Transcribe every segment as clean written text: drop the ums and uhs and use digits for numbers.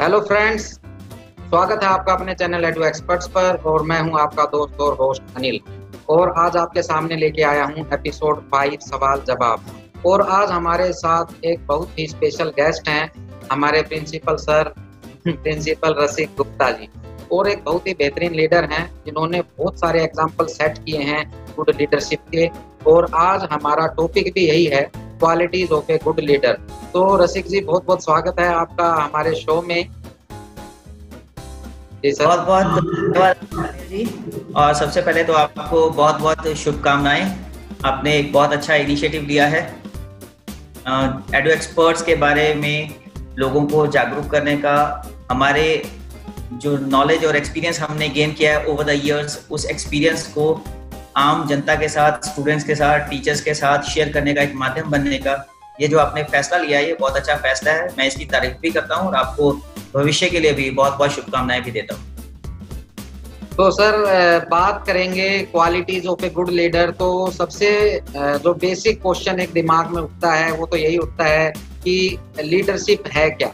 Hello friends, स्वागत है आपका अपने चैनल एडू एक्सपर्ट्स पर। और मैं हूं आपका दोस्त और होस्ट अनिल। और आज आपके सामने लेके आया हूं एपिसोड 5 सवाल जवाब। और आज हमारे साथ एक बहुत ही स्पेशल गेस्ट हैं, हमारे प्रिंसिपल सर प्रिंसिपल रसिक गुप्ता जी। और एक बहुत ही बेहतरीन लीडर हैं जिन्होंने बहुत सारे एग्जाम्पल सेट किए हैं गुड लीडरशिप के। और आज हमारा टॉपिक भी यही है, qualities of a good leader. तो रसिक जी, बहुत बहुत स्वागत है आपका हमारे शो में। जी सर। बहुत बहुत धन्यवाद जी। और सबसे पहले तो आपको बहुत बहुत शुभकामनाएं। आपने एक बहुत अच्छा इनिशिएटिव लिया है एडू एक्सपर्ट्स के बारे में लोगों को जागरूक करने का। हमारे जो नॉलेज और एक्सपीरियंस हमने गेन किया है ओवर द इयर्स, उस एक्सपीरियंस को आम जनता के साथ, स्टूडेंट्स के साथ, टीचर्स के साथ शेयर करने का एक माध्यम बनने का ये जो आपने फैसला लिया है, ये बहुत अच्छा फैसला है। मैं इसकी तारीफ भी करता हूँ और आपको भविष्य के लिए भी बहुत बहुत शुभकामनाएं भी देता हूँ। तो सर, बात करेंगे qualities of a good leader. तो सबसे जो बेसिक क्वेश्चन एक दिमाग में उठता है वो तो यही उठता है कि लीडरशिप है क्या?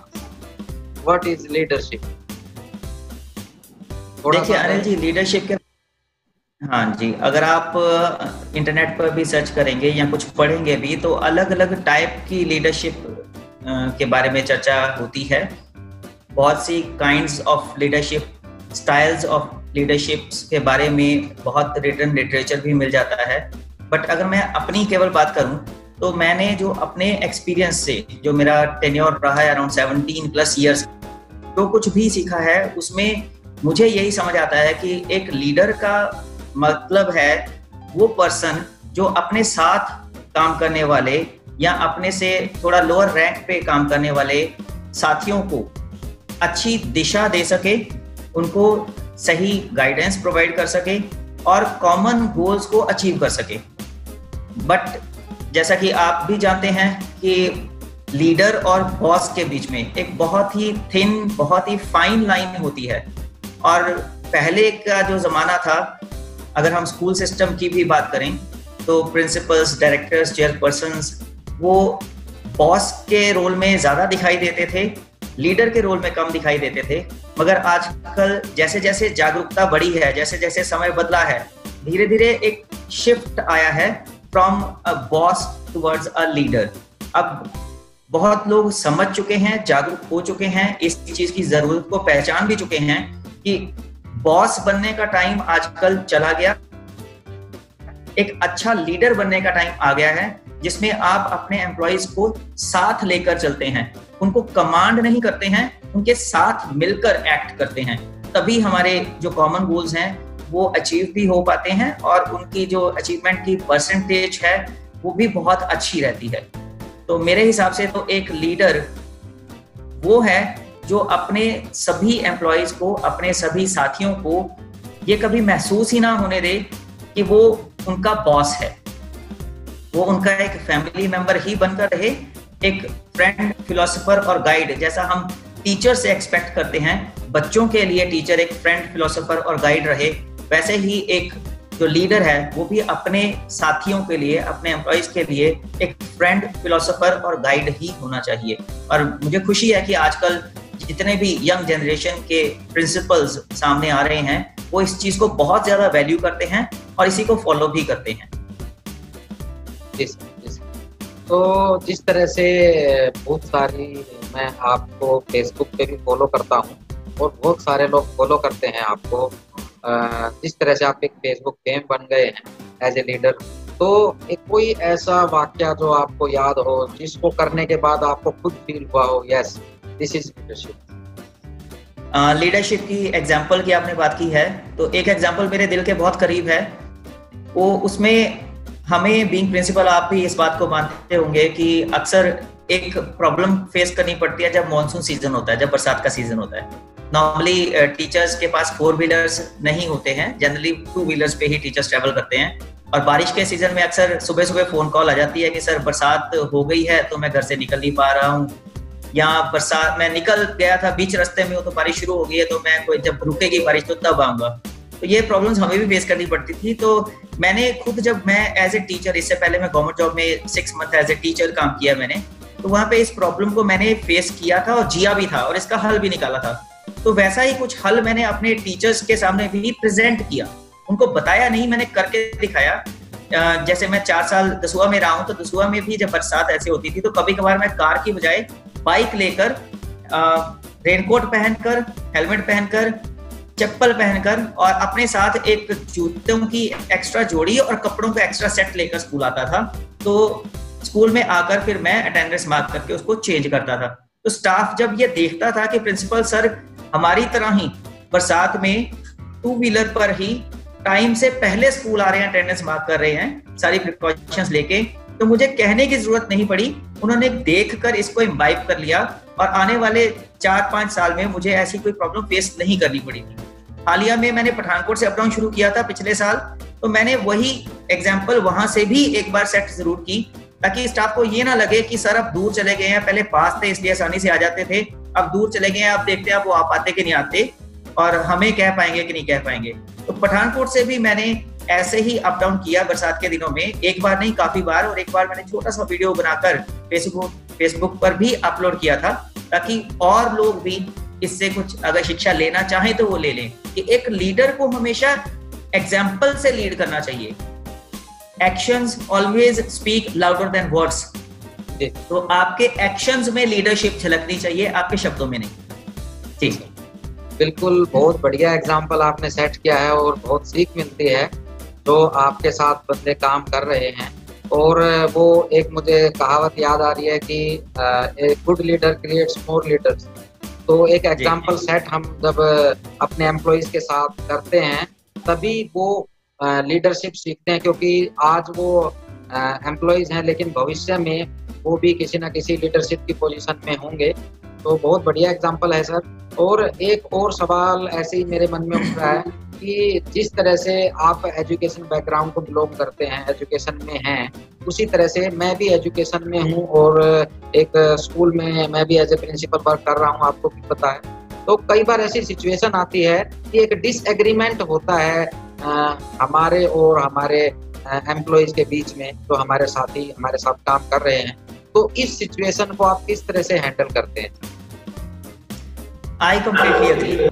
What is leadership? देखिए अनिल जी, लीडरशिप के हाँ जी, अगर आप इंटरनेट पर भी सर्च करेंगे या कुछ पढ़ेंगे भी तो अलग अलग टाइप की लीडरशिप के बारे में चर्चा होती है। बहुत सी kinds of leadership, styles of leaderships के बारे में बहुत रिटन लिटरेचर भी मिल जाता है। बट अगर मैं अपनी केवल बात करूं तो मैंने जो अपने एक्सपीरियंस से, जो मेरा टेन्योर रहा है अराउंड 17+ ईयर्स, जो कुछ भी सीखा है उसमें मुझे यही समझ आता है कि एक लीडर का मतलब है वो पर्सन जो अपने साथ काम करने वाले या अपने से थोड़ा लोअर रैंक पे काम करने वाले साथियों को अच्छी दिशा दे सके, उनको सही गाइडेंस प्रोवाइड कर सके और कॉमन गोल्स को अचीव कर सके। बट जैसा कि आप भी जानते हैं कि लीडर और बॉस के बीच में एक बहुत ही थिन, बहुत ही फाइन लाइन होती है। और पहले का जो जमाना था, अगर हम स्कूल सिस्टम की भी बात करें तो प्रिंसिपल्स, डायरेक्टर्स, चेयरपर्सन्स वो बॉस के रोल में ज्यादा दिखाई देते थे, लीडर के रोल में कम दिखाई देते थे। मगर आजकल जैसे जैसे जागरूकता बढ़ी है, जैसे जैसे समय बदला है, धीरे धीरे एक शिफ्ट आया है from a boss towards a leader. अब बहुत लोग समझ चुके हैं, जागरूक हो चुके हैं, इस चीज की जरूरत को पहचान भी चुके हैं कि बॉस बनने का टाइम आजकल चला गया, एक अच्छा लीडर बनने का टाइम आ गया है जिसमें आप अपने एम्प्लॉइज को साथ लेकर चलते हैं, उनको कमांड नहीं करते हैं, उनके साथ मिलकर एक्ट करते हैं। तभी हमारे जो कॉमन गोल्स हैं वो अचीव भी हो पाते हैं और उनकी जो अचीवमेंट की परसेंटेज है वो भी बहुत अच्छी रहती है। तो मेरे हिसाब से तो एक लीडर वो है जो अपने सभी एम्प्लॉइज को, अपने सभी साथियों को ये कभी महसूस ही ना होने दे कि वो उनका बॉस है, वो उनका एक फैमिली मेंबर ही बनकर रहे, एक फ्रेंड, फिलोसोफर और गाइड। जैसा हम टीचर से एक्सपेक्ट करते हैं बच्चों के लिए टीचर एक फ्रेंड, फिलोसोफर और गाइड रहे, वैसे ही एक जो लीडर है वो भी अपने साथियों के लिए, अपने एम्प्लॉइज के लिए एक फ्रेंड, फिलोसोफर और गाइड ही होना चाहिए। और मुझे खुशी है कि आजकल जितने भी यंग जनरेशन के प्रिंसिपल्स सामने आ रहे हैं वो इस चीज को बहुत ज्यादा वैल्यू करते हैं और इसी को फॉलो भी करते हैं। तो जिस तरह से बहुत सारी, मैं आपको फेसबुक पे भी फॉलो करता हूँ और बहुत सारे लोग फॉलो करते हैं आपको, जिस तरह से आप एक फेसबुक फेम बन गए हैं एज ए लीडर, तो एक कोई ऐसा वाक्या जो आपको याद हो, जिसको करने के बाद आपको खुद फील हुआ हो, yes this is leadership. Leadership की एग्जाम्पल की आपने बात की है तो एक एग्जाम्पल मेरे दिल के बहुत करीब है। वो उसमें हमें बीइंग प्रिंसिपल, आप भी इस बात को मानते होंगे कि अक्सर एक प्रॉब्लम फेस करनी पड़ती है जब मॉनसून सीजन होता है, जब बरसात का सीजन होता है। नॉर्मली टीचर्स के पास 4 व्हीलर्स नहीं होते हैं, जनरली 2 व्हीलर्स पे ही टीचर्स ट्रेवल करते हैं। और बारिश के सीजन में अक्सर सुबह सुबह फोन कॉल आ जाती है कि सर बरसात हो गई है तो मैं घर से निकल नहीं पा रहा हूँ, या बरसात मैं निकल गया था बीच रास्ते में तो बारिश शुरू हो गई है तो मैं कोई जब रुकेगी बारिश तो तब आऊंगा। तो ये प्रॉब्लम्स हमें भी फेस करनी पड़ती थी। तो मैंने खुद, जब मैं एज ए टीचर, इससे पहले मैं गवर्नमेंट जॉब में 6 मंथ एज ए टीचर काम किया मैंने, तो वहां पे इस प्रॉब्लम को मैंने फेस किया था और जिया भी था और इसका हल भी निकाला था। तो वैसा ही कुछ हल मैंने अपने टीचर्स के सामने भी प्रेजेंट किया, उनको बताया नहीं, मैंने करके दिखाया। जैसे मैं 4 साल दसुआ में रहा हूँ, तो दसुआ में भी जब बरसात ऐसी होती थी तो कभी कभार मैं कार की बजाय बाइक लेकर रेनकोट पहनकर, हेलमेट पहनकर, चप्पल पहनकर और अपने साथ एक जूतों की एक्स्ट्रा जोड़ी और कपड़ों का एक्स्ट्रा सेट लेकर स्कूल आता था। तो स्कूल में आकर फिर मैं अटेंडेंस मार्क करके उसको चेंज करता था। तो स्टाफ जब ये देखता था कि प्रिंसिपल सर हमारी तरह ही बरसात में 2 व्हीलर पर ही टाइम से पहले स्कूल आ रहे हैं, अटेंडेंस मार्क कर रहे हैं सारी प्रिकॉशंस लेके, तो मुझे कहने की जरूरत नहीं पड़ी, उन्होंने देखकर इसको इम्बाइब कर लिया और आने वाले 4-5 साल में मुझे ऐसी कोई प्रॉब्लम फेस नहीं करनी पड़ी थी। हालिया में मैंने पठानकोट से अप डाउन शुरू किया था पिछले साल, तो मैंने वही एग्जाम्पल वहां से भी एक बार सेट जरूर की, ताकि स्टाफ को ये ना लगे कि सर अब दूर चले गए हैं, पहले पास थे इसलिए आसानी से आ जाते थे, अब दूर चले गए हैं, अब देखते हैं वो आ पाते कि नहीं आते और हमें कह पाएंगे कि नहीं कह पाएंगे। तो पठानकोट से भी मैंने ऐसे ही अप डाउन किया बरसात के दिनों में, एक बार नहीं काफी बार, और एक बार मैंने छोटा सा वीडियो बनाकर फेसबुक पर भी अपलोड किया था, ताकि और लोग भी इससे कुछ अगर शिक्षा लेना चाहें तो वो ले लें कि एक लीडर को हमेशा एग्जाम्पल से लीड करना चाहिए। Actions always speak louder than words. तो आपके एक्शंस में लीडरशिप झलकनी चाहिए, आपके शब्दों में नहीं। ठीक, बिल्कुल, बहुत बढ़िया एग्जाम्पल आपने सेट किया है और बहुत सीख मिलती है जो आपके साथ बंदे काम कर रहे हैं। और वो एक मुझे कहावत याद आ रही है कि a good leader creates more leaders. तो एक एग्जाम्पल सेट हम जब अपने एम्प्लॉइज के साथ करते हैं तभी वो लीडरशिप सीखते हैं, क्योंकि आज वो एम्प्लॉइज हैं लेकिन भविष्य में वो भी किसी ना किसी लीडरशिप की पोजीशन में होंगे। तो बहुत बढ़िया एग्जाम्पल है सर। और एक और सवाल ऐसे ही मेरे मन में उठ रहा है कि जिस तरह से आप एजुकेशन बैकग्राउंड को बिलोंग करते हैं, एजुकेशन में हैं, उसी तरह से मैं भी एजुकेशन में हूँ और एक स्कूल में मैं भी एज ए प्रिंसिपल वर्क कर रहा हूँ, आपको भी पता है। तो कई बार ऐसी सिचुएशन आती है कि एक डिसएग्रीमेंट होता है हमारे और हमारे एम्प्लॉइज के बीच में, जो हमारे साथी हमारे साथ काम कर रहे हैं। तो इस सिचुएशन को आप किस तरह से हैंडल करते हैं? I completely agree.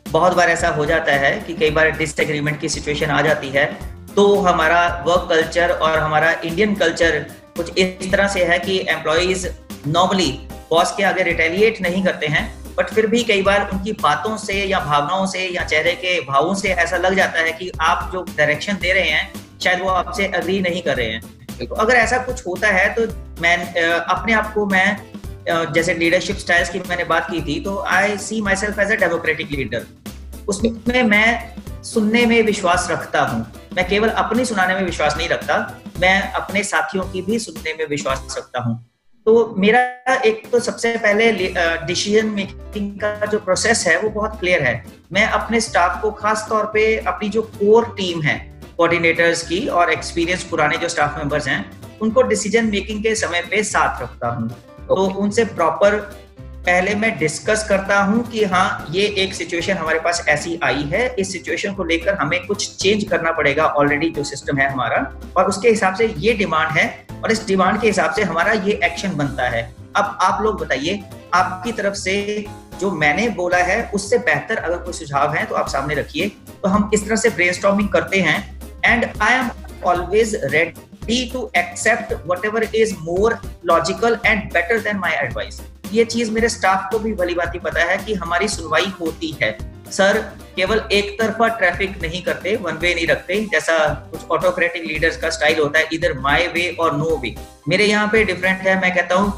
बहुत बार ऐसा हो जाता है कि कई बार डिसएग्रीमेंट की सिचुएशन आ जाती है, तो हमारा वर्क कल्चर और हमारा इंडियन कल्चर कुछ इस तरह से है कि एम्प्लॉइज नॉर्मली बॉस के आगे रिटेलिएट नहीं करते हैं, बट फिर भी कई बार उनकी बातों से या भावनाओं से या चेहरे के भावों से ऐसा लग जाता है कि आप जो डायरेक्शन दे रहे हैं शायद वो आपसे अग्री नहीं कर रहे हैं। तो अगर ऐसा कुछ होता है तो मैं अपने आप को, मैं जैसे लीडरशिप स्टाइल्स की मैंने बात की थी, तो I see myself as a democratic leader. उसमें मैं सुनने में विश्वास रखता हूँ, मैं केवल अपनी सुनाने में विश्वास नहीं रखता, मैं अपने साथियों की भी सुनने में विश्वास रखता हूँ। तो मेरा एक तो सबसे पहले डिसीजन मेकिंग का जो प्रोसेस है वो बहुत क्लियर है। मैं अपने स्टाफ को, खास तौर पे अपनी जो कोर टीम है कोऑर्डिनेटर्स की और एक्सपीरियंस पुराने जो स्टाफ मेंबर्स हैं, उनको डिसीजन मेकिंग के समय पे साथ रखता हूँ। तो उनसे प्रॉपर पहले मैं डिस्कस करता हूँ कि हाँ, ये एक सिचुएशन हमारे पास ऐसी आई है, इस सिचुएशन को लेकर हमें कुछ चेंज करना पड़ेगा, ऑलरेडी जो सिस्टम है हमारा, और उसके हिसाब से ये डिमांड है और इस डिमांड के हिसाब से हमारा ये एक्शन बनता है। अब आप लोग बताइए, आपकी तरफ से जो मैंने बोला है उससे बेहतर अगर कोई सुझाव है तो आप सामने रखिए। तो हम इस तरह से ब्रेनस्टॉर्मिंग करते हैं and I am always ready to accept whatever is more logical and better than my advice. ये चीज मेरे स्टाफ को भी भली भांति पता है कि हमारी सुनवाई होती है। सर केवल एक तरफा ट्रैफिक नहीं करते, वन वे नहीं रखते, जैसा कुछ ऑटोक्रेटिक लीडर्स का स्टाइल होता है, इधर माय वे और नो वे। मेरे यहाँ पे डिफरेंट है, मैं कहता हूँ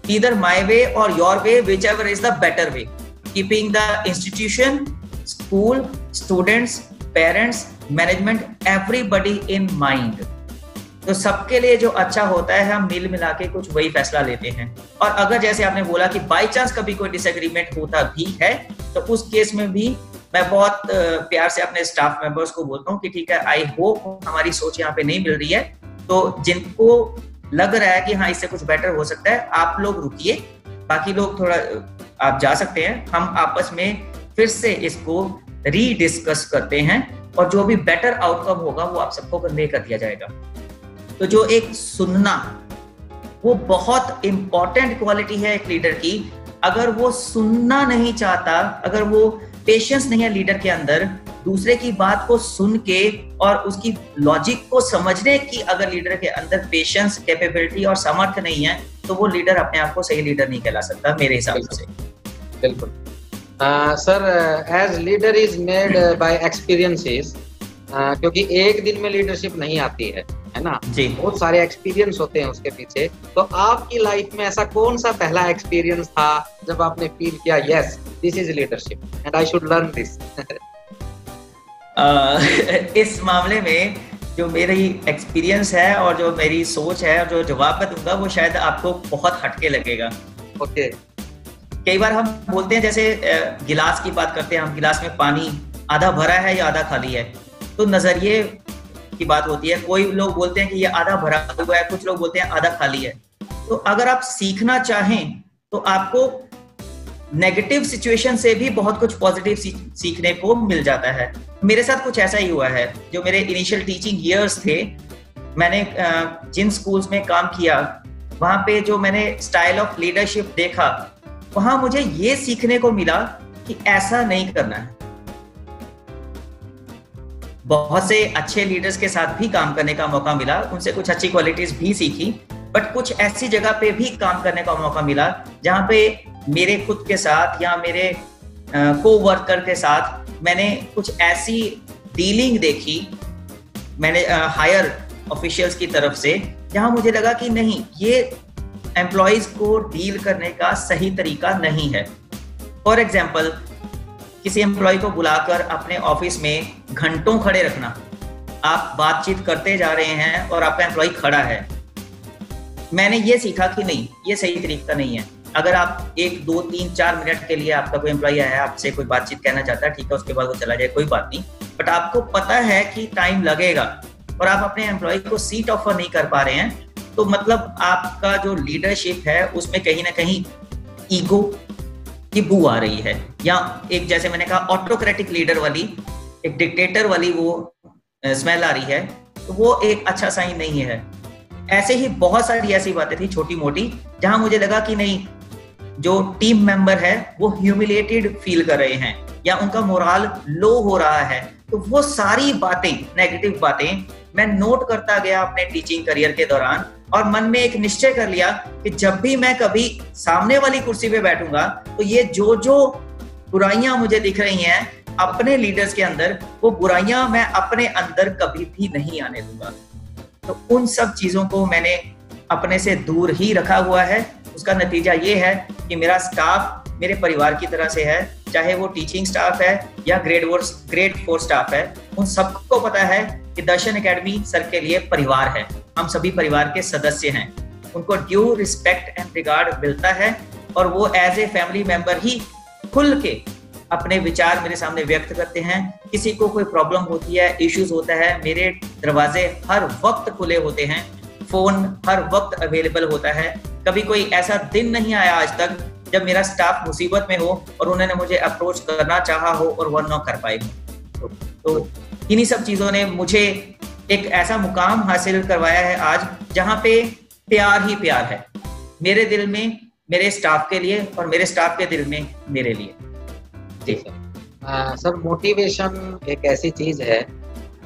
इधर माय वे और your way, which ever is the better way, keeping the institution, school, students, parents, management, everybody in mind. तो सबके लिए जो अच्छा होता है हम मिल मिला के कुछ वही फैसला लेते हैं। और अगर जैसे आपने बोला कि बाय चांस कभी कोई डिसएग्रीमेंट होता भी है, तो उस केस में भी मैं बहुत प्यार से अपने स्टाफ मेंबर्स को बोलता हूँ कि ठीक है, आई होप हमारी सोच यहाँ पे नहीं मिल रही है, तो जिनको लग रहा है कि हाँ इससे कुछ बेटर हो सकता है, आप लोग रुकिए, बाकी लोग थोड़ा आप जा सकते हैं, हम आपस में फिर से इसको रीडिस्कस करते हैं और जो भी बेटर आउटकम होगा वो आप सबको कन्वे कर दिया जाएगा। तो जो एक सुनना वो बहुत इंपॉर्टेंट क्वालिटी है एक लीडर की। अगर वो सुनना नहीं चाहता, अगर वो पेशेंस नहीं है लीडर के अंदर, दूसरे की बात को सुन के और उसकी लॉजिक को समझने की अगर लीडर के अंदर पेशेंस, कैपेबिलिटी और सामर्थ्य नहीं है, तो वो लीडर अपने आप को सही लीडर नहीं कहला सकता मेरे हिसाब से। बिल्कुल sir, as leader is made by experiences, क्योंकि एक दिन में लीडरशिप नहीं आती है ना जी, बहुत सारे एक्सपीरियंस होते हैं उसके पीछे। तो आपकी लाइफ में ऐसा कौन सा पहला एक्सपीरियंस था जब आपने फील किया yes this is leadership and I should learn this? इस मामले में जो मेरी एक्सपीरियंस है और जो मेरी सोच है और जो जवाब मैं दूंगा वो शायद आपको बहुत हटके लगेगा। ओके। कई बार हम बोलते हैं, जैसे गिलास की बात करते हैं, हम गिलास में पानी आधा भरा है या आधा खाली है, तो नजरिए की बात होती है। कोई लोग बोलते हैं कि ये आधा भरा हुआ है, कुछ लोग बोलते हैं आधा खाली है। तो अगर आप सीखना चाहें तो आपको नेगेटिव सिचुएशन से भी बहुत कुछ पॉजिटिव सीखने को मिल जाता है। मेरे साथ कुछ ऐसा ही हुआ है। जो मेरे इनिशियल टीचिंग ईयर्स थे, मैंने जिन स्कूल्स में काम किया, वहां पे जो मैंने स्टाइल ऑफ लीडरशिप देखा, वहां मुझे ये सीखने को मिला कि ऐसा नहीं करना है। बहुत से अच्छे लीडर्स के साथ भी काम करने का मौका मिला, उनसे कुछ अच्छी क्वालिटीज भी सीखी, बट कुछ ऐसी जगह पे भी काम करने का मौका मिला जहां पे मेरे खुद के साथ या मेरे को-वर्कर के साथ मैंने कुछ ऐसी डीलिंग देखी, मैंने हायर ऑफिशियल्स की तरफ से, जहां मुझे लगा कि नहीं, ये एम्प्लॉइज को डील करने का सही तरीका नहीं है। फॉर एग्जाम्पल, किसी एम्प्लॉय को बुलाकर अपने ऑफिस में घंटों खड़े रखना, आप बातचीत करते जा रहे हैं और आपका एम्प्लॉय खड़ा है। मैंने ये सीखा कि नहीं, ये सही तरीका नहीं है। अगर आप 1, 2, 3, 4 मिनट के लिए आपका कोई एम्प्लॉय है, आपसे कोई बातचीत कहना चाहता है, ठीक है, उसके बाद वो चला जाए, कोई बात नहीं, बट आपको पता है कि टाइम लगेगा और आप अपने एम्प्लॉय को सीट ऑफर नहीं कर पा रहे हैं, तो मतलब आपका जो लीडरशिप है उसमें कहीं ना कहीं ईगो की बू आ रही है, या एक, जैसे मैंने कहा, ऑटोक्रेटिक लीडर वाली, एक डिक्टेटर वाली वो स्मेल आ रही है, तो वो एक अच्छा साइन नहीं है। ऐसे ही बहुत सारी ऐसी बातें थी छोटी मोटी, जहां मुझे लगा कि नहीं, जो टीम मेंबर है वो ह्यूमिलिएटेड फील कर रहे हैं या उनका मोराल लो हो रहा है। तो वो सारी बातें, नेगेटिव बातें, मैं नोट करता गया अपने टीचिंग करियर के दौरान, और मन में एक निश्चय कर लिया कि जब भी मैं कभी सामने वाली कुर्सी पे बैठूंगा, तो ये जो जो बुराइयां मुझे दिख रही हैं अपने लीडर्स के अंदर, वो बुराइयां मैं अपने अंदर कभी भी नहीं आने दूंगा। तो उन सब चीजों को मैंने अपने से दूर ही रखा हुआ है। उसका नतीजा ये है कि मेरा स्टाफ मेरे परिवार की तरह से है, चाहे वो टीचिंग स्टाफ है या ग्रेड 4 स्टाफ है। उन सबको पता है कि दर्शन एकेडमी सर के लिए परिवार है, हम सभी परिवार के सदस्य हैं। उनको ड्यू रिस्पेक्ट एंड रिगार्ड मिलता है और वो एज ए फैमिली मेंबर ही खुल के अपने विचार मेरे सामने व्यक्त करते हैं। किसी को कोई प्रॉब्लम होती है, इश्यूज होता है, मेरे दरवाजे हर वक्त खुले होते हैं, फोन हर वक्त अवेलेबल होता है। कभी कोई ऐसा दिन नहीं आया आज तक जब मेरा स्टाफ मुसीबत में हो और उन्होंने मुझे अप्रोच करना चाहा हो और वह न कर पाए हो। तो इन्हीं सब चीजों ने मुझे एक ऐसा मुकाम हासिल करवाया है आज, जहां पे प्यार ही प्यार है, मेरे दिल में मेरे स्टाफ के लिए और मेरे स्टाफ के दिल में मेरे लिए। जी सर, मोटिवेशन एक ऐसी चीज है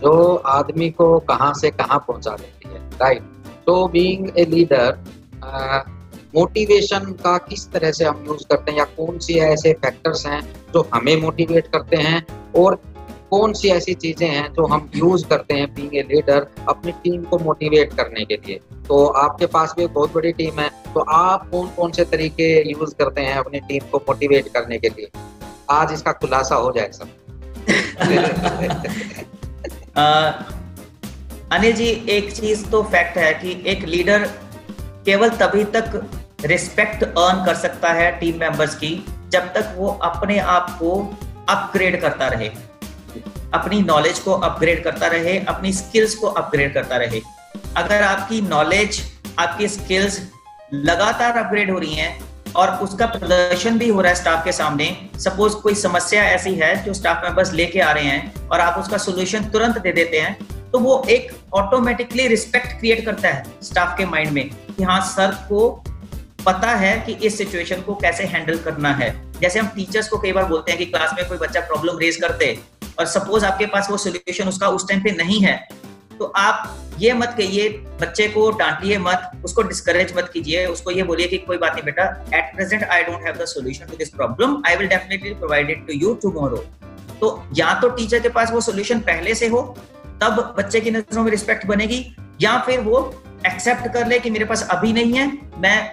जो आदमी को कहां से कहां पहुंचा देती है, राइट? तो बीइंग ए लीडर, मोटिवेशन का किस तरह से हम यूज करते हैं, या कौन सी ऐसे फैक्टर्स हैं जो हमें मोटिवेट करते हैं, और कौन सी ऐसी चीजें हैं जो हम यूज करते हैं बीइंग ए लीडर अपनी टीम को मोटिवेट करने के लिए? तो आपके पास भी एक बहुत बड़ी टीम है, तो आप कौन कौन से तरीके यूज करते हैं अपनी टीम को मोटिवेट करने के लिए? आज इसका खुलासा हो जाए सब। अनिल जी, एक चीज तो फैक्ट है कि एक लीडर केवल तभी तक रिस्पेक्ट अर्न कर सकता है टीम मेंबर्स की जब तक वो अपने आप को अपग्रेड करता रहे, अपनी नॉलेज को अपग्रेड करता रहे, अपनी स्किल्स को अपग्रेड करता रहे। अगर आपकी नॉलेज, आपकी स्किल्स लगातार अपग्रेड हो रही हैं और उसका प्रदर्शन भी हो रहा है स्टाफ के सामने, सपोज कोई समस्या ऐसी है जो स्टाफ मेंबर्स लेके आ रहे हैं और आप उसका सॉल्यूशन तुरंत दे देते हैं, तो वो एक ऑटोमेटिकली रिस्पेक्ट क्रिएट करता है स्टाफ के माइंड में कि हाँ, सर को पता है कि इस सिचुएशन को कैसे हैंडल करना है। जैसे हम टीचर्स को कई बार बोलते हैं कि क्लास में कोई बच्चा प्रॉब्लम रेज करते और सपोज आपके पास वो सोल्यूशन उसका उस टाइम पे नहीं है, तो आप ये मत कहिए, बच्चे को डांटिए मत, उसको डिस्करेज मत कीजिए, उसको ये बोलिए कि कोई बात नहीं बेटा, at present I don't have the solution to this problem, I will definitely provide it to you tomorrow. तो या तो टीचर के पास वो सॉल्यूशन पहले से हो, तब बच्चे की नजरों में रिस्पेक्ट बनेगी, या फिर वो एक्सेप्ट कर ले कि मेरे पास अभी नहीं है, मैं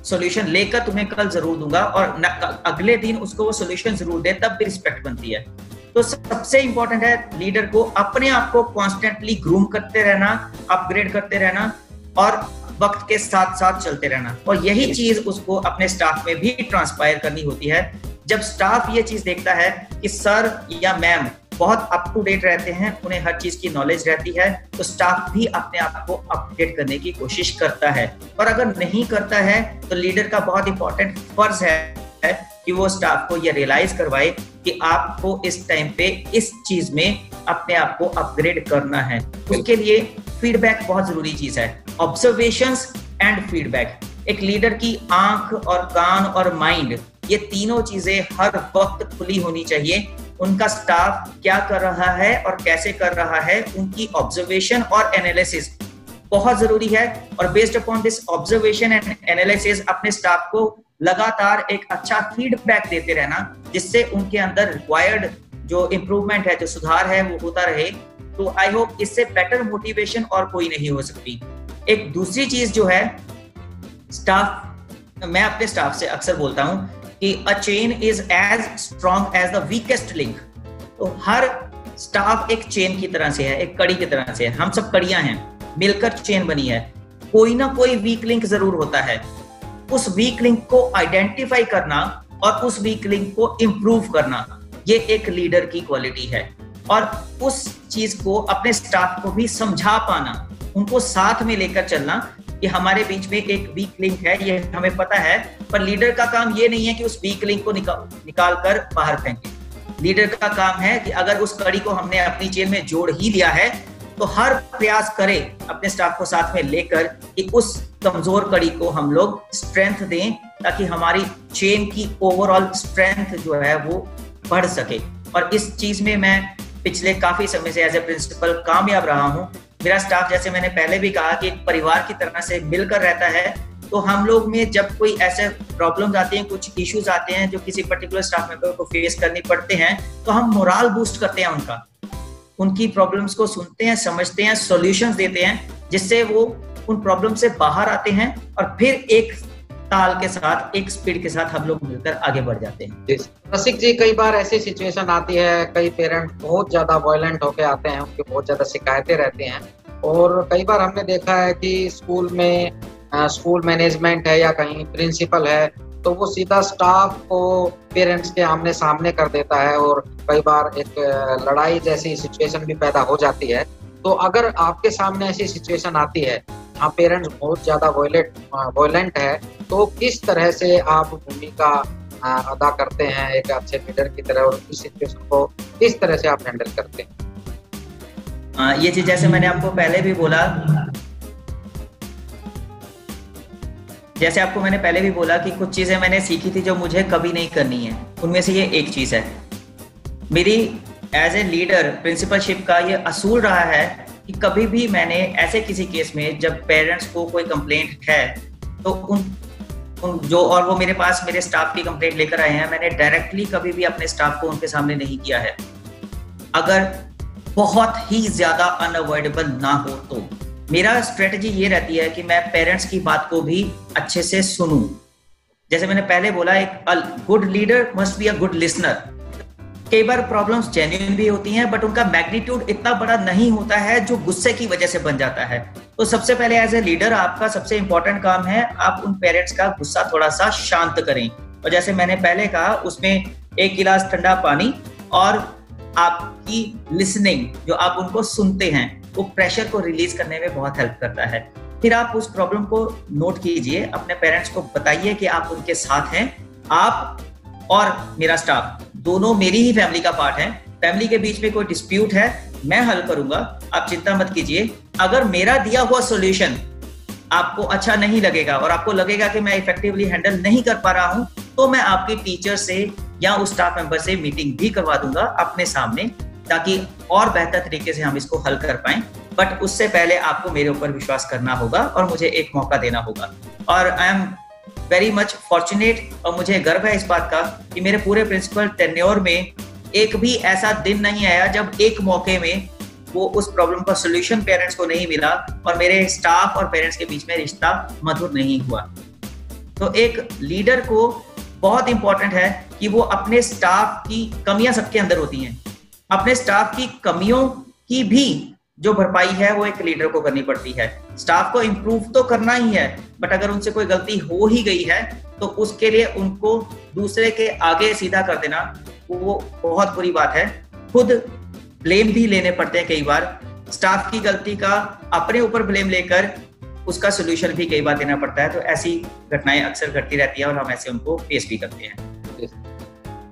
सॉल्यूशन लेकर तुम्हें कल जरूर दूंगा, और अगले दिन उसको वो सॉल्यूशन जरूर दे, तब भी रिस्पेक्ट बनती है। तो सबसे इंपॉर्टेंट है लीडर को अपने आप को कॉन्स्टेंटली ग्रूम करते रहना, अपग्रेड करते रहना और वक्त के साथ साथ चलते रहना, और यही चीज उसको अपने स्टाफ में भी ट्रांसपायर करनी होती है। जब स्टाफ ये चीज देखता है कि सर या मैम बहुत अप टू डेट रहते हैं, उन्हें हर चीज की नॉलेज रहती है, तो स्टाफ भी अपने आप को अपडेट करने की कोशिश करता है। और अगर नहीं करता है तो लीडर का बहुत इंपॉर्टेंट फर्ज है कि वो स्टाफ को ये रियलाइज करवाए कि आपको इस टाइम पे इस चीज में अपने आप को अपग्रेड करना है। उसके लिए फीडबैक बहुत जरूरी चीज है, ऑब्जर्वेशंस एंड फीडबैक। एक लीडर की आंख और कान और माइंड, ये तीनों चीजें हर वक्त खुली होनी चाहिए। उनका स्टाफ क्या कर रहा है और कैसे कर रहा है, उनकी ऑब्जर्वेशन और एनालिसिस बहुत जरूरी है, और based upon this observation and analysis अपने स्टाफ को लगातार एक अच्छा फीडबैक देते रहना, जिससे उनके अंदर रिक्वायर्ड जो इम्प्रूवमेंट है, जो सुधार है, वो होता रहे। तो आई होप इससे बेटर मोटिवेशन और कोई नहीं हो सकती। एक दूसरी चीज जो है स्टाफ, मैं अपने स्टाफ से अक्सर बोलता हूं कि a chain is as strong as the weakest link. तो हर स्टाफ एक चेन की तरह से है, एक कड़ी की तरह से है, हम सब कड़ियां हैं, मिलकर चेन बनी है। कोई ना कोई वीक लिंक जरूर होता है, उस वीक लिंक को आइडेंटिफाई करना और उस वीक लिंक को इंप्रूव करना, ये एक लीडर की क्वालिटी है। और उस चीज को अपने स्टाफ को भी समझा पाना, उनको साथ में लेकर चलना कि हमारे बीच में एक वीक लिंक है, ये हमें पता है, पर लीडर का काम ये नहीं है कि उस वीक लिंक को निकाल कर बाहर फेंके। लीडर का काम है कि अगर उस कड़ी को हमने अपनी चेन में जोड़ ही लिया है, तो हर प्रयास करे अपने स्टाफ को साथ में लेकर कि उस कमजोर कड़ी को हम लोग स्ट्रेंथ दें, ताकि हमारी चेन की ओवरऑल स्ट्रेंथ जो है वो बढ़ सके। और इस चीज में मैं पिछले काफी समय से एज ए प्रिंसिपल कामयाब रहा हूं। मेरा स्टाफ, जैसे मैंने पहले भी कहा, कि एक परिवार की तरह से मिलकर रहता है। तो हम लोग में जब कोई ऐसे प्रॉब्लम्स आती हैं, कुछ इश्यूज आते हैं जो किसी पर्टिकुलर स्टाफ मेंबर को फेस करनी पड़ते हैं, तो हम मोराल बूस्ट करते हैं उनका, उनकी प्रॉब्लम्स को सुनते हैं, समझते हैं, सॉल्यूशंस देते हैं, जिससे वो उन प्रॉब्लम से बाहर आते हैं और फिर एक ताल के साथ, एक स्पीड के साथ हम लोग मिलकर आगे बढ़ जाते हैं। रसिक जी, कई बार ऐसी सिचुएशन आती है, कई पेरेंट बहुत ज्यादा वायलेंट होके आते हैं, उनकी बहुत ज्यादा शिकायतें रहती हैं, और कई बार हमने देखा है कि स्कूल में स्कूल मैनेजमेंट है या कहीं प्रिंसिपल है, तो वो सीधा स्टाफ को पेरेंट्स के आमने सामने कर देता है, और कई बार एक लड़ाई जैसी सिचुएशन भी पैदा हो जाती है। तो अगर आपके सामने ऐसी सिचुएशन आती है जहाँ पेरेंट्स बहुत ज्यादा वायलेंट है, तो किस तरह से आप भूमिका अदा करते हैं एक अच्छे लीडर की तरह, और इस सिचुएशन को किस तरह से आप हैंडल करते हैं? ये चीज जैसे मैंने आपको पहले भी बोला, कि कुछ चीजें मैंने सीखी थी जो मुझे कभी नहीं करनी है, उनमें से ये एक चीज है। मेरी एज ए लीडर प्रिंसिपलशिप का ये असूल रहा है कि कभी भी मैंने ऐसे किसी केस में जब पेरेंट्स को कोई कंप्लेंट है, तो और वो मेरे पास मेरे स्टाफ की कंप्लेंट लेकर आए हैं, मैंने डायरेक्टली कभी भी अपने स्टाफ को उनके सामने नहीं किया है। अगर बहुत ही ज्यादा अनअवॉइडेबल ना हो तो मेरा स्ट्रेटजी ये रहती है कि मैं पेरेंट्स की बात को भी अच्छे से सुनूं। जैसे मैंने पहले बोला, एक good leader must be a good listener. कई बार प्रॉब्लम्स जेन्युइन भी होती हैं, बट उनका मैग्नीट्यूड इतना बड़ा नहीं होता है जो गुस्से की वजह से बन जाता है। तो सबसे पहले एज ए लीडर आपका सबसे इंपॉर्टेंट काम है, आप उन पेरेंट्स का गुस्सा थोड़ा सा शांत करें। और जैसे मैंने पहले कहा, उसमें एक गिलास ठंडा पानी और आपकी लिसनिंग, जो आप उनको सुनते हैं, वो प्रेशर को रिलीज करने में बहुत हेल्प करता है। फिर आप उस प्रॉब्लम को नोट कीजिए, अपने पेरेंट्स को बताइए कि आप उनके साथ हैं। आप और मेरा स्टाफ दोनों मेरी ही फैमिली का पार्ट है। फैमिली के बीच में कोई डिस्प्यूट है मैं हल करूंगा, आप चिंता मत कीजिए। अगर मेरा दिया हुआ सॉल्यूशन आपको अच्छा नहीं लगेगा और आपको लगेगा कि मैं इफेक्टिवली हैंडल नहीं कर पा रहा हूं, तो मैं आपके टीचर से या उस स्टाफ मेंबर से मीटिंग भी करवा दूंगा अपने सामने, ताकि और बेहतर तरीके से हम इसको हल कर पाएं। बट उससे पहले आपको मेरे ऊपर विश्वास करना होगा और मुझे एक मौका देना होगा। और I am very much fortunate, और मुझे गर्व है इस बात का कि मेरे पूरे प्रिंसिपल टेन्योर में एक भी ऐसा दिन नहीं आया जब एक मौके में वो उस प्रॉब्लम का सॉल्यूशन पेरेंट्स को नहीं मिला और मेरे स्टाफ और पेरेंट्स के बीच में रिश्ता मधुर नहीं हुआ। तो एक लीडर को बहुत इंपॉर्टेंट है कि वो अपने स्टाफ की कमियां सबके अंदर होती हैं, अपने स्टाफ की कमियों की भी जो भरपाई है वो एक लीडर को करनी पड़ती है। स्टाफ को इम्प्रूव तो करना ही है, बट अगर उनसे कोई गलती हो ही गई है तो उसके लिए उनको दूसरे के आगे सीधा कर देना वो बहुत बुरी बात है। खुद ब्लेम भी लेने पड़ते हैं कई बार, स्टाफ की गलती का अपने ऊपर ब्लेम लेकर उसका सोल्यूशन भी कई बार देना पड़ता है। तो ऐसी घटनाएं अक्सर घटती रहती है और हम ऐसे उनको फेस भी करते हैं।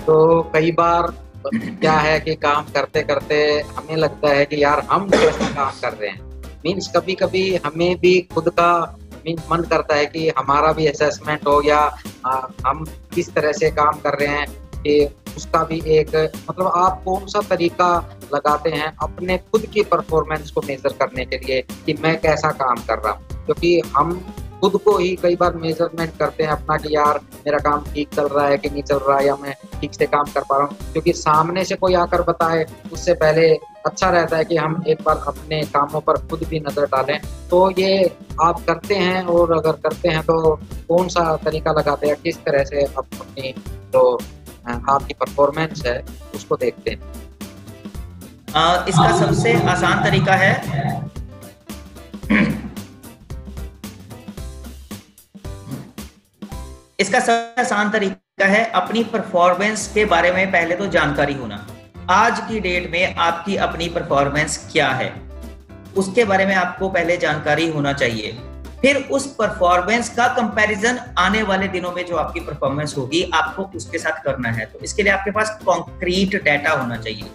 तो कई बार क्या है कि काम करते करते हमें लगता है कि यार हम कैसा काम कर रहे हैं, मीन्स कभी कभी हमें भी खुद का मन करता है कि हमारा भी असेसमेंट हो, या हम किस तरह से काम कर रहे हैं कि उसका भी एक मतलब आप कौन सा तरीका लगाते हैं अपने खुद की परफॉर्मेंस को मेजर करने के लिए कि मैं कैसा काम कर रहा हूँ। क्योंकि हम खुद को ही कई बार मेजरमेंट करते हैं अपना कि यार मेरा काम ठीक चल रहा है कि नहीं चल रहा है, या मैं ठीक से काम कर पा रहा हूँ। क्योंकि सामने से कोई आकर बताए उससे पहले अच्छा रहता है कि हम एक बार अपने कामों पर खुद भी नजर डालें। तो ये आप करते हैं, और अगर करते हैं तो कौन सा तरीका लगाते हैं, किस तरह से आप अपनी जो आपकी परफॉर्मेंस है उसको देखते हैं? इसका सबसे आसान तरीका है इसका सबसे आसान तरीका है अपनी परफॉर्मेंस के बारे में पहले तो जानकारी होना। आज की डेट में आपकी अपनी परफॉर्मेंस क्या है उसके बारे में आपको पहले जानकारी होना चाहिए। फिर उस परफॉर्मेंस का कंपैरिजन आने वाले दिनों में जो आपकी परफॉर्मेंस होगी आपको उसके साथ करना है। तो इसके लिए आपके पास कॉन्क्रीट डाटा होना चाहिए।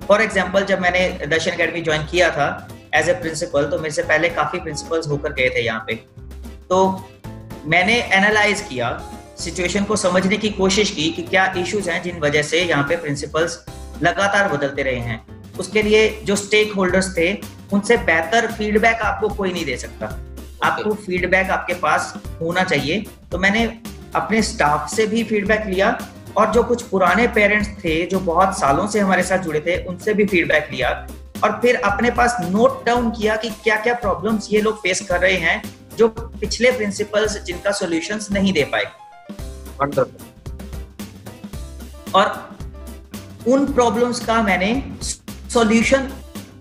फॉर एग्जाम्पल, जब मैंने दर्शन अकेडमी ज्वाइन किया था एज ए प्रिंसिपल, तो मेरे से पहले काफी प्रिंसिपल्स होकर गए थे यहाँ पे। तो मैंने एनालाइज किया, सिचुएशन को समझने की कोशिश की कि क्या इश्यूज हैं जिन वजह से यहाँ पे प्रिंसिपल्स लगातार बदलते रहे हैं। उसके लिए जो स्टेक होल्डर्स थे उनसे बेहतर फीडबैक आपको कोई नहीं दे सकता। आपको फीडबैक आपके पास होना चाहिए। तो मैंने अपने स्टाफ से भी फीडबैक लिया और जो कुछ पुराने पेरेंट्स थे जो बहुत सालों से हमारे साथ जुड़े थे उनसे भी फीडबैक लिया, और फिर अपने पास नोट डाउन किया कि क्या क्या प्रॉब्लम्स ये लोग फेस कर रहे हैं जो पिछले प्रिंसिपल्स जिनका सॉल्यूशंस नहीं दे पाए। और उन प्रॉब्लम्स का मैंने सॉल्यूशन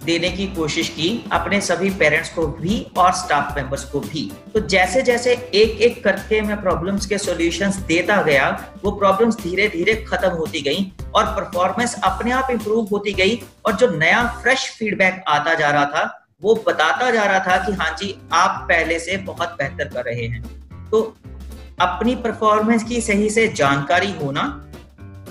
देने की कोशिश की अपने सभी पेरेंट्स को भी और स्टाफ मेंबर्स को भी। तो जैसे जैसे एक एक करके मैं प्रॉब्लम्स के सॉल्यूशंस देता गया, वो प्रॉब्लम्स धीरे धीरे खत्म होती गई और परफॉर्मेंस अपने आप इंप्रूव होती गई। और जो नया फ्रेश फीडबैक आता जा रहा था वो बताता जा रहा था कि हाँ जी, आप पहले से बहुत बेहतर कर रहे हैं। तो अपनी परफॉर्मेंस की सही से जानकारी होना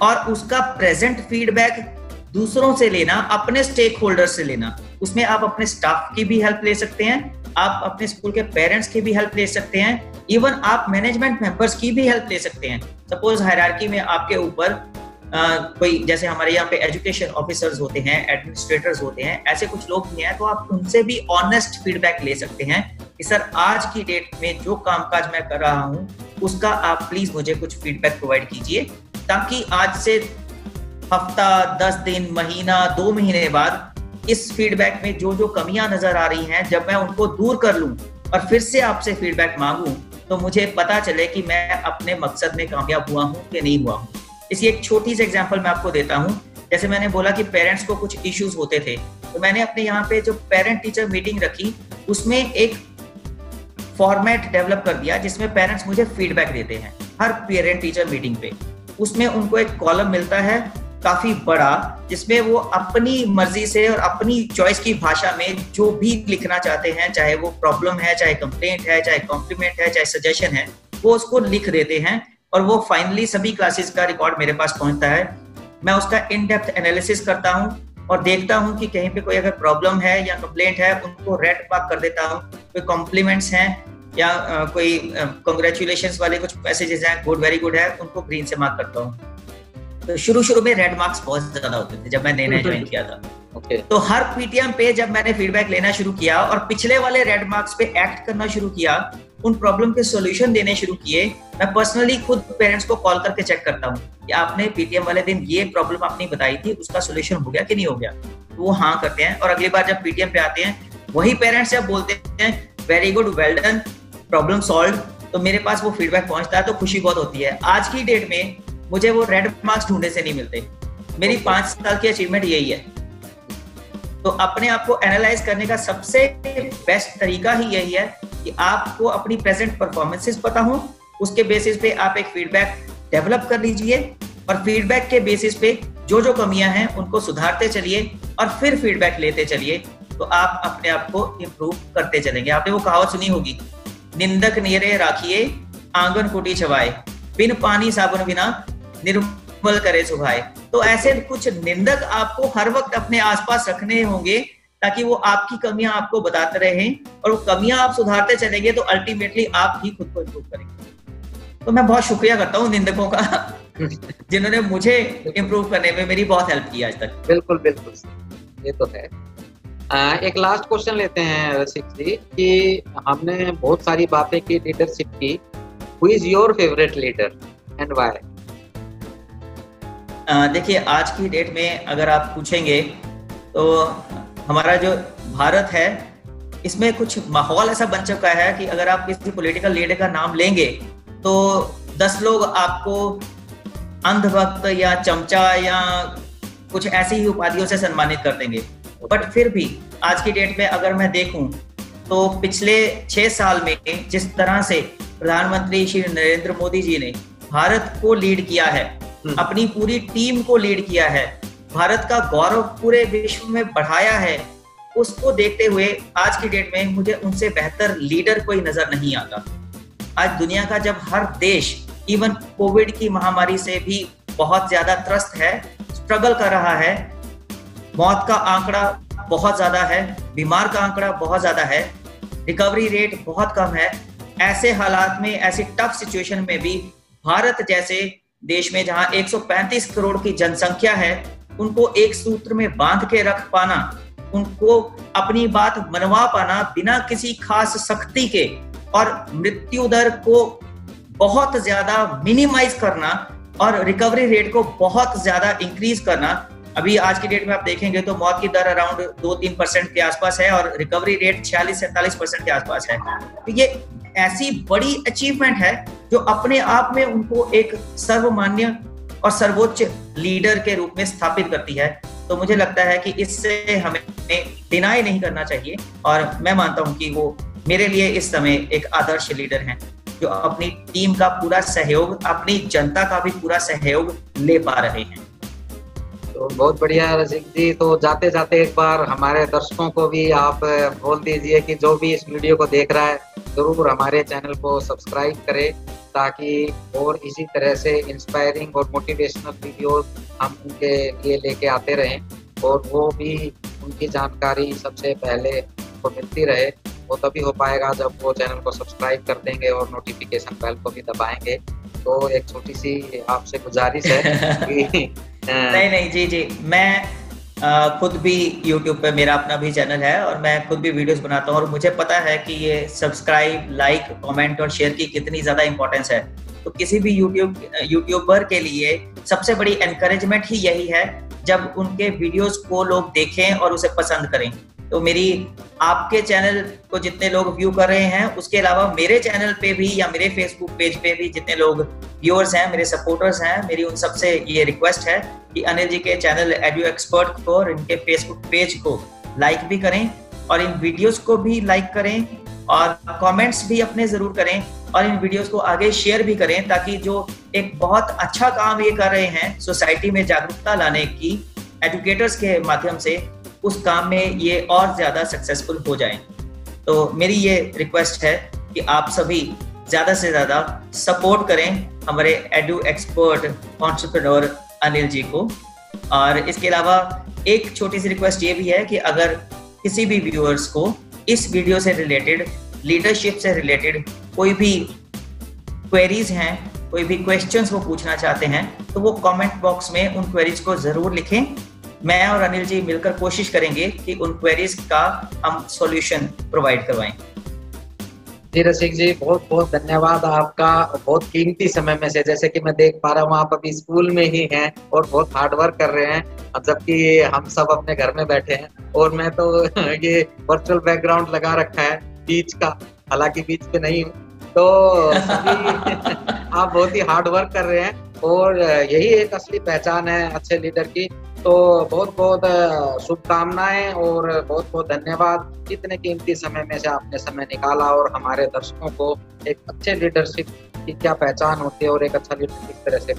और उसका प्रेजेंट फीडबैक दूसरों से लेना, अपने स्टेक होल्डर से लेना। उसमें आप अपने स्टाफ की भी हेल्प ले सकते हैं, आप अपने स्कूल के पेरेंट्स की भी हेल्प ले सकते हैं, इवन आप मैनेजमेंट मेंबर्स की भी हेल्प ले सकते हैं। सपोज हायरार्की में आपके ऊपर कोई, जैसे हमारे यहाँ पे एजुकेशन ऑफिसर्स होते हैं, एडमिनिस्ट्रेटर्स होते हैं, ऐसे कुछ लोग भी हैं, तो आप उनसे भी ऑनेस्ट फीडबैक ले सकते हैं कि सर आज की डेट में जो कामकाज मैं कर रहा हूँ उसका आप प्लीज मुझे कुछ फीडबैक प्रोवाइड कीजिए, ताकि आज से हफ्ता, 10 दिन, महीना, 2 महीने बाद इस फीडबैक में जो जो कमियां नजर आ रही हैं, जब मैं उनको दूर कर लूं और फिर से आपसे फीडबैक मांगूं, तो मुझे पता चले कि मैं अपने मकसद में कामयाब हुआ हूं कि नहीं हुआ हूं। इसी एक छोटी सी एग्जांपल मैं आपको देता हूं। जैसे मैंने बोला कि पेरेंट्स को कुछ इश्यूज होते थे, तो मैंने अपने यहाँ पे जो पेरेंट टीचर मीटिंग रखी उसमें एक फॉर्मेट डेवलप कर दिया जिसमें पेरेंट्स मुझे फीडबैक देते हैं हर पेरेंट टीचर मीटिंग पे। उसमें उनको एक कॉलम मिलता है काफी बड़ा, जिसमें वो अपनी मर्जी से और अपनी चॉइस की भाषा में जो भी लिखना चाहते हैं, चाहे वो प्रॉब्लम है, चाहे कंप्लेंट है, चाहे कॉम्प्लीमेंट है, चाहे सजेशन है, वो उसको लिख देते हैं। और वो फाइनली सभी क्लासेस का रिकॉर्ड मेरे पास पहुंचता है। मैं उसका इन डेप्थ एनालिसिस करता हूँ, और देखता हूँ कि कहीं पे कोई अगर प्रॉब्लम है या कंप्लेंट है, उनको रेड मार्क कर देता हूँ। कोई कॉम्प्लीमेंट्स हैं या कोई कांग्रेचुलेशंस वाले कुछ मैसेजेस हैं, गुड, वेरी गुड है, उनको ग्रीन से मार्क करता हूँ। तो शुरू में रेड मार्क्स बहुत ज्यादा होते थे जब मैं नया ज्वाइन किया था। तो हर पीटीएम पे जब मैंने फीडबैक लेना शुरू किया और पिछले वाले रेड मार्क्स पे एक्ट करना शुरू किया, उन प्रॉब्लम के सॉल्यूशन देने शुरू किए, मैं पर्सनली खुद पेरेंट्स को कॉल करके चेक करता हूँ कि आपने पीटीएम वाले दिन ये प्रॉब्लम आपने बताई थी, उसका सॉल्यूशन हो गया कि नहीं हो गया। तो वो हाँ करते हैं और अगली बार जब पीटीएम पे आते हैं, वही पेरेंट्स जब बोलते हैं very good, well done, problem solve, तो मेरे पास वो फीडबैक पहुंचता है तो खुशी बहुत होती है। आज की डेट में मुझे वो रेड मार्क्स ढूंढने से नहीं मिलते। मेरी 5 साल की अचीवमेंट यही है। तो अपने आप को एनालाइज करने का सबसे बेस्ट तरीका ही यही है कि आपको अपनी प्रेजेंट परफॉर्मेंसेस पता हो, उसके बेसिस पे आप एक फीडबैक डेवलप कर लीजिए और फीडबैक के बेसिस पे जो जो कमियां हैं उनको सुधारते चलिए और फिर फीडबैक लेते चलिए, तो आप अपने आप को इम्प्रूव करते चलेंगे। आपने वो कहावत सुनी होगी, निंदक नियरे राखिए आंगन कुटी छवाए, बिन पानी साबुन बिना निर्मल करे सुभाए। तो ऐसे कुछ निंदक आपको हर वक्त अपने आसपास रखने होंगे ताकि वो आपकी कमियां आपको बताते रहें और वो कमियां आप सुधारते चलेंगे तो अल्टीमेटली आप ही खुद को इम्प्रूव करेंगे। तो मैं बहुत शुक्रिया करता हूँ निंदकों का जिन्होंने मुझे इम्प्रूव करने में मेरी बहुत हेल्प की आज तक। बिल्कुल बिल्कुल, ये तो है। एक लास्ट क्वेश्चन लेते हैं रसिक जी कि हमने बहुत सारी बातें की लीडरशिप की, who is your favourite leader and why? देखिए, आज की डेट में अगर आप पूछेंगे तो हमारा जो भारत है इसमें कुछ माहौल ऐसा बन चुका है कि अगर आप किसी पॉलिटिकल लीडर का नाम लेंगे तो 10 लोग आपको अंधभक्त या चमचा या कुछ ऐसी ही उपाधियों से सम्मानित कर देंगे। बट फिर भी आज की डेट में अगर मैं देखूं तो पिछले 6 साल में जिस तरह से प्रधानमंत्री श्री नरेंद्र मोदी जी ने भारत को लीड किया है, अपनी पूरी टीम को लीड किया है, भारत का गौरव पूरे विश्व में बढ़ाया है, उसको देखते हुए आज की डेट में मुझे उनसे बेहतर लीडर कोई नजर नहीं आता। आज दुनिया का जब हर देश इवन कोविड की महामारी से भी बहुत ज्यादा त्रस्त है, स्ट्रगल कर रहा है, मौत का आंकड़ा बहुत ज्यादा है, बीमार का आंकड़ा बहुत ज्यादा है, रिकवरी रेट बहुत कम है, ऐसे हालात में, ऐसी टफ सिचुएशन में भी भारत जैसे देश में जहां 135 करोड़ की जनसंख्या है, उनको एक सूत्र में बांध के रख पाना, उनको अपनी बात मनवा पाना बिना किसी खास सख्ती के और मृत्यु दर को बहुत ज्यादा मिनिमाइज करना और रिकवरी रेट को बहुत ज्यादा इंक्रीज करना। अभी आज की डेट में आप देखेंगे तो मौत की दर अराउंड 2-3% के आसपास है और रिकवरी रेट 46-47% के आसपास है। तो ये ऐसी बड़ी अचीवमेंट है जो अपने आप में उनको एक सर्वमान्य और सर्वोच्च लीडर के रूप में स्थापित करती है। तो मुझे लगता है कि इससे हमें डिनाई नहीं करना चाहिए और मैं मानता हूं कि वो मेरे लिए इस समय एक आदर्श लीडर हैं जो अपनी टीम का पूरा सहयोग, अपनी जनता का भी पूरा सहयोग ले पा रहे हैं। तो बहुत बढ़िया रसिक जी। तो जाते जाते एक बार हमारे दर्शकों को भी आप बोल दीजिए कि जो भी इस वीडियो को देख रहा है जरूर हमारे चैनल को सब्सक्राइब करे ताकि और इसी तरह से इंस्पायरिंग और मोटिवेशनल वीडियो हम उनके लिए लेके आते रहें और वो भी उनकी जानकारी सबसे पहले को मिलती रहे। वो तभी हो पाएगा जब वो चैनल को सब्सक्राइब कर देंगे और नोटिफिकेशन बेल को भी दबाएंगे। तो एक छोटी सी आपसे गुजारिश है कि नहीं जी, मैं खुद भी YouTube पे मेरा अपना भी चैनल है और मैं खुद भी वीडियोस बनाता हूँ और मुझे पता है कि ये सब्सक्राइब, लाइक, कमेंट और शेयर की कितनी ज्यादा इंपॉर्टेंस है। तो किसी भी यूट्यूबर के लिए सबसे बड़ी एनकरेजमेंट ही यही है जब उनके वीडियोस को लोग देखें और उसे पसंद करें। तो मेरी आपके चैनल को जितने लोग व्यू कर रहे हैं उसके अलावा मेरे चैनल पे भी या मेरे फेसबुक पेज पे भी जितने लोग व्यूअर्स हैं, मेरे सपोर्टर्स हैं, मेरी उन सबसे ये रिक्वेस्ट है कि अनिल जी के चैनल एडू एक्सपर्ट को और इनके फेसबुक पेज को लाइक भी करें और इन वीडियोस को भी लाइक करें और कमेंट्स भी अपने जरूर करें और इन वीडियोस को आगे शेयर भी करें ताकि जो एक बहुत अच्छा काम ये कर रहे हैं सोसाइटी में जागरूकता लाने की एजुकेटर्स के माध्यम से, उस काम में ये और ज्यादा सक्सेसफुल हो जाएं। तो मेरी ये रिक्वेस्ट है कि आप सभी ज्यादा से ज्यादा सपोर्ट करें हमारे edu expert entrepreneur Anil ji को। और इसके अलावा एक छोटी सी रिक्वेस्ट ये भी है कि अगर किसी भी व्यूअर्स को इस वीडियो से रिलेटेड, लीडरशिप से रिलेटेड कोई भी क्वेरीज हैं, कोई भी क्वेश्चंस वो पूछना चाहते हैं, तो वो कमेंट बॉक्स में उन क्वेरीज को जरूर लिखें। मैं और अनिल जी मिलकर कोशिश करेंगे कि उन क्वेरीज का हम सॉल्यूशन प्रोवाइड करवाएं। जी रसिक जी, बहुत बहुत धन्यवाद आपका। बहुत कीमती समय में से, जैसे कि मैं देख पा रहा हूँ आप अभी स्कूल में ही हैं और बहुत हार्ड वर्क कर रहे हैं, जबकि हम सब अपने घर में बैठे हैं। और मैं तो ये वर्चुअल बैकग्राउंड लगा रखा है बीच का, हालांकि बीच पे नहीं हूँ। तो सभी आप बहुत ही हार्ड वर्क कर रहे हैं और यही एक असली पहचान है अच्छे लीडर की। तो बहुत बहुत शुभकामनाएं और बहुत बहुत धन्यवाद। इतने कीमती समय में से आपने समय निकाला और हमारे दर्शकों को एक अच्छे लीडरशिप की क्या पहचान होती है और एक अच्छा लीडर किस तरह से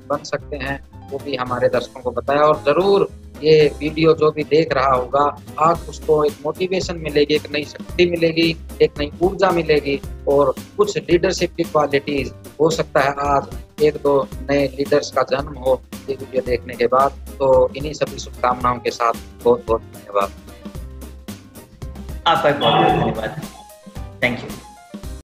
बन सकते हैं वो भी हमारे दर्शकों को बताया। और जरूर ये वीडियो जो भी देख रहा होगा, आज उसको एक मोटिवेशन मिलेगी, एक नई शक्ति मिलेगी, एक नई ऊर्जा मिलेगी और कुछ लीडरशिप की क्वालिटीज, हो सकता है आज एक दो नए लीडर्स का जन्म हो ये वीडियो देखने के बाद। तो इन्हीं सभी शुभकामनाओं के साथ बहुत बहुत धन्यवाद। आपका बहुत बहुत धन्यवाद। Thank you.